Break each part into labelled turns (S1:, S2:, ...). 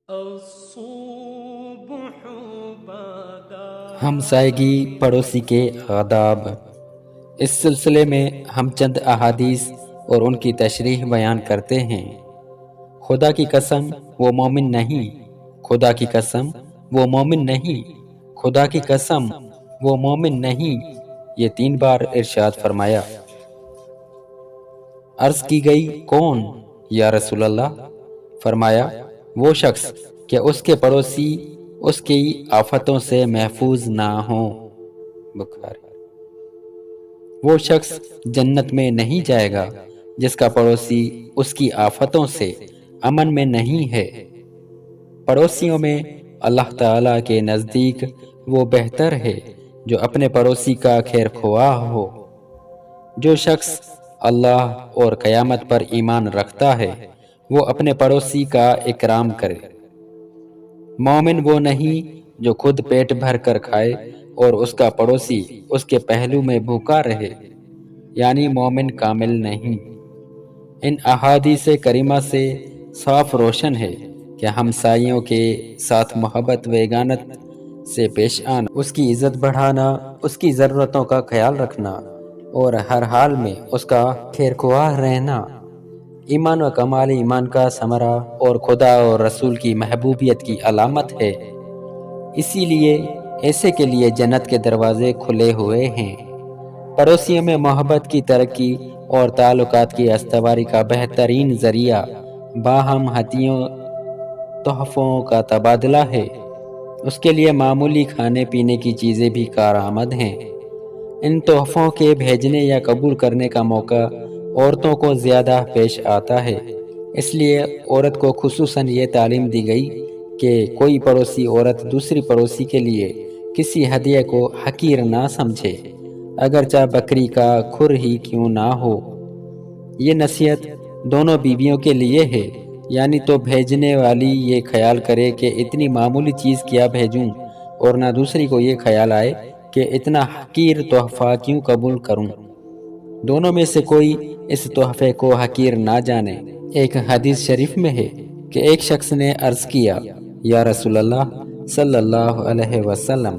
S1: الصبح بدا
S2: ہمسائیگی پڑوسی کے آداب۔ اس سلسلے میں ہم چند احادیث اور ان کی تشریح بیان کرتے ہیں۔ خدا کی قسم وہ مومن نہیں، خدا کی قسم وہ مومن نہیں، خدا کی قسم وہ مومن نہیں، یہ 3 بار ارشاد فرمایا۔ عرض کی گئی کون یا رسول اللہ؟ فرمایا وہ شخص کہ اس کے پڑوسی اس کی آفتوں سے محفوظ نہ ہوں۔ بخاری۔ وہ شخص جنت میں نہیں جائے گا جس کا پڑوسی اس کی آفتوں سے امن میں نہیں ہے۔ پڑوسیوں میں اللہ تعالیٰ کے نزدیک وہ بہتر ہے جو اپنے پڑوسی کا خیر خواہ ہو۔ جو شخص اللہ اور قیامت پر ایمان رکھتا ہے وہ اپنے پڑوسی کا اکرام کرے۔ مومن وہ نہیں جو خود پیٹ بھر کر کھائے اور اس کا پڑوسی اس کے پہلو میں بھوکا رہے، یعنی مومن کامل نہیں۔ ان احادیث کریمہ سے صاف روشن ہے کہ ہمسائیوں کے ساتھ محبت و اگانت سے پیش آنا، اس کی عزت بڑھانا، اس کی ضرورتوں کا خیال رکھنا اور ہر حال میں اس کا خیر خواہ رہنا ایمان و کمال ایمان کا ثمرہ اور خدا اور رسول کی محبوبیت کی علامت ہے۔ اسی لیے ایسے کے لیے جنت کے دروازے کھلے ہوئے ہیں۔ پڑوسیوں میں محبت کی ترقی اور تعلقات کی استواری کا بہترین ذریعہ باہم ہدیوں تحفوں کا تبادلہ ہے۔ اس کے لیے معمولی کھانے پینے کی چیزیں بھی کارآمد ہیں۔ ان تحفوں کے بھیجنے یا قبول کرنے کا موقع عورتوں کو زیادہ پیش آتا ہے، اس لیے عورت کو خصوصاً یہ تعلیم دی گئی کہ کوئی پڑوسی عورت دوسری پڑوسی کے لیے کسی ہدیے کو حقیر نہ سمجھے، اگرچہ بکری کا کھر ہی کیوں نہ ہو۔ یہ نصیحت دونوں بیویوں کے لیے ہے، یعنی تو بھیجنے والی یہ خیال کرے کہ اتنی معمولی چیز کیا بھیجوں، اور نہ دوسری کو یہ خیال آئے کہ اتنا حقیر تحفہ کیوں قبول کروں۔ دونوں میں سے کوئی اس تحفے کو حقیر نہ جانے۔ ایک حدیث شریف میں ہے کہ ایک شخص نے عرض کیا یا رسول اللہ صلی اللہ علیہ وسلم،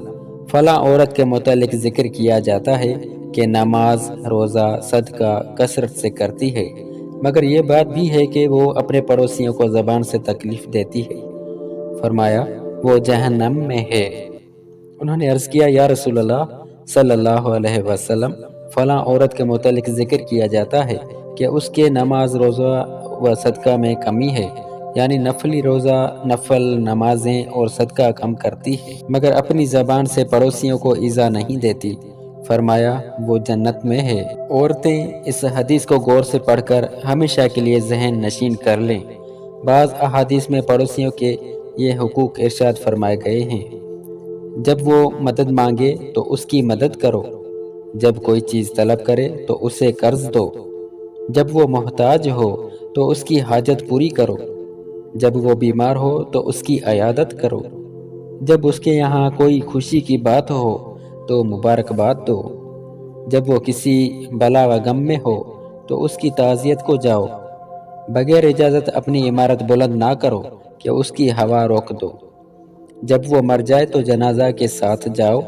S2: فلاں عورت کے متعلق ذکر کیا جاتا ہے کہ نماز، روزہ، صدقہ کثرت سے کرتی ہے، مگر یہ بات بھی ہے کہ وہ اپنے پڑوسیوں کو زبان سے تکلیف دیتی ہے۔ فرمایا وہ جہنم میں ہے۔ انہوں نے عرض کیا یا رسول اللہ صلی اللہ علیہ وسلم، فلاں عورت کے متعلق ذکر کیا جاتا ہے کہ اس کے نماز، روزہ و صدقہ میں کمی ہے، یعنی نفلی روزہ، نفل نمازیں اور صدقہ کم کرتی ہے، مگر اپنی زبان سے پڑوسیوں کو ایذا نہیں دیتی۔ فرمایا وہ جنت میں ہے۔ عورتیں اس حدیث کو غور سے پڑھ کر ہمیشہ کے لیے ذہن نشین کر لیں۔ بعض احادیث میں پڑوسیوں کے یہ حقوق ارشاد فرمائے گئے ہیں: جب وہ مدد مانگے تو اس کی مدد کرو، جب کوئی چیز طلب کرے تو اسے قرض دو، جب وہ محتاج ہو تو اس کی حاجت پوری کرو، جب وہ بیمار ہو تو اس کی عیادت کرو، جب اس کے یہاں کوئی خوشی کی بات ہو تو مبارکباد دو، جب وہ کسی بلا و غم میں ہو تو اس کی تعزیت کو جاؤ، بغیر اجازت اپنی عمارت بلند نہ کرو کہ اس کی ہوا روک دو، جب وہ مر جائے تو جنازہ کے ساتھ جاؤ،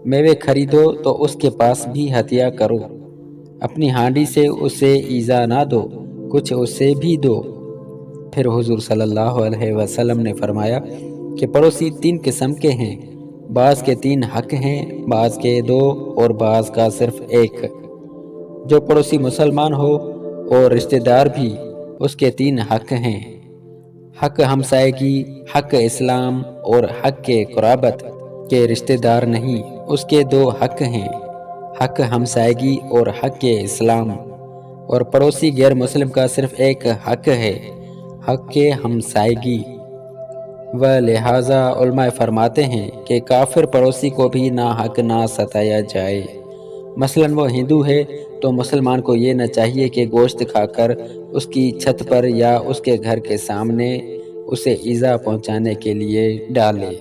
S2: میوے خریدو تو اس کے پاس بھی ہدیہ کرو، اپنی ہانڈی سے اسے ایذا نہ دو، کچھ اسے بھی دو۔ پھر حضور صلی اللہ علیہ وسلم نے فرمایا کہ پڑوسی 3 قسم کے ہیں، بعض کے 3 حق ہیں، بعض کے 2 اور بعض کا صرف 1۔ جو پڑوسی مسلمان ہو اور رشتہ دار بھی، اس کے 3 حق ہیں: حق ہمسائیگی، حق اسلام اور حق قرابت۔ کے رشتہ دار نہیں، اس کے 2 حق ہیں: حق ہمسائیگی اور حق اسلام، اور پڑوسی غیر مسلم کا صرف 1 حق ہے: حق ہمسائیگی۔ و لہٰذا علماء فرماتے ہیں کہ کافر پڑوسی کو بھی ناحق نہ ستایا جائے۔ مثلاً وہ ہندو ہے تو مسلمان کو یہ نہ چاہیے کہ گوشت کھا کر اس کی چھت پر یا اس کے گھر کے سامنے اسے ایذا پہنچانے کے لیے ڈالے۔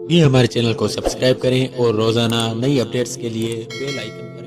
S3: بھی ہمارے چینل کو سبسکرائب کریں اور روزانہ نئی اپڈیٹس کے لیے بیل آئیکن پر